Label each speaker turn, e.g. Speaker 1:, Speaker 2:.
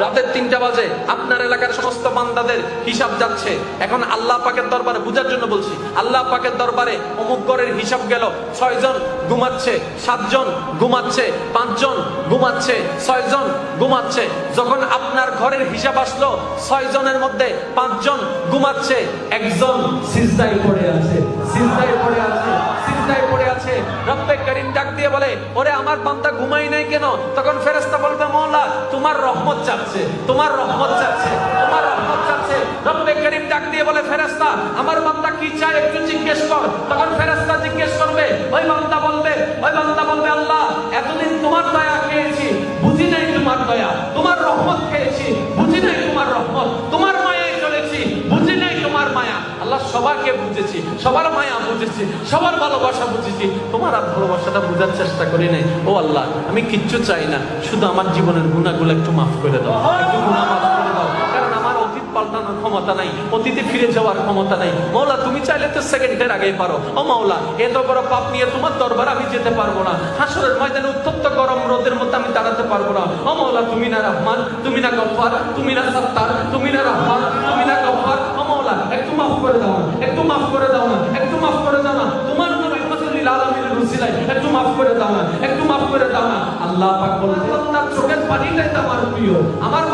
Speaker 1: রাতের 3টা বাজে আপনার এলাকার সমস্ত বান্দাদের হিসাব যাচ্ছে। এখন আল্লাহ পাকের দরবারে বুঝার জন্য বলছি, আল্লাহ পাকের দরবারে অমুক ঘরের হিসাব গেল, 6 জন ঘুমাচ্ছে, 7 জন ঘুমাচ্ছে, 5 জন ঘুমাচ্ছে, 6 জন ঘুমাচ্ছে। যখন আপনার ঘরের হিসাব আসলো 6 জনের মধ্যে 5 জন ঘুমাচ্ছে, 1 জন সিজদায় পড়ে আছে, সিজদায় পড়ে আছে, সিজদায় পড়ে আছে। রব্বে করিম ডাক দিয়ে বলে, ওরে আমার বান্দা ঘুমাই নাই কেন? তখন ফেরেশতা বলবে, মওলা তোমার রহমত চাচ্ছে, তোমার রহমত চাচ্ছে, তোমার রহমত চাচ্ছে। রব্বে করিম ডাক দিয়ে বলে, ফেরেশতা আমার বান্দা কি চায় একটু জিজ্ঞেস কর। তখন ফেরেশতা জিজ্ঞেস করবে, ওই বান্দা বলবে, ওই বান্দা বলবে, আল্লাহ এতদিন তোমার দয়া খেয়েছি, বুঝি নাই তোমার দয়া, তোমার রহমত খেয়েছি, বুঝি নাই তোমার রহমত, তোমার মায়ায় চলেছি, বুঝি নাই তোমার মায়া। আল্লাহ সবাইকে বুঝেছি, সবার মায়া বুঝেছি, সবার ভালোবাসা বুঝেছি, তোমার আর ভালোবাসাটা বোঝার চেষ্টা করি নাই। ও আল্লাহ আমি কিচ্ছু চাই না, শুধু আমার জীবনের গুনাহগুলো একটু মাফ করে দাও, একটু গুনাহ মাফ করে দাও। কারণ আমার অতীত পাল্টানোর ক্ষমতা নাই, অতীতে ফিরে যাওয়ার ক্ষমতা নাই। মাওলা তুমি চাইলে তো সেকেন্ডের আগেই পারো। ও মাওলা এত বড় পাপ নিয়ে তোমার দরবারে আমি যেতে পারবো না, হাসরের ময়দানে উত্তপ্ত গরম রোদের মধ্যে আমি দাঁড়াতে পারবো না। ও মাওলা তুমি না রহমান, তুমি না গফফার, তুমি না সত্তার, তুমি না রহমান, তুমি না গফফার। ও মাওলা একটু মাফ করে দাও না, একটু মাফ করে দাও না, একটু মাফ করে দাও না। তোমার নবী রাহমাতুল লিল আলামিনের রুসিলায় একটু মাফ করে দাও না, একটু মাফ করে দাও না। আল্লাহ পাক বলেন তার চোখের পানিটাই তো আমার প্রিয়, আমার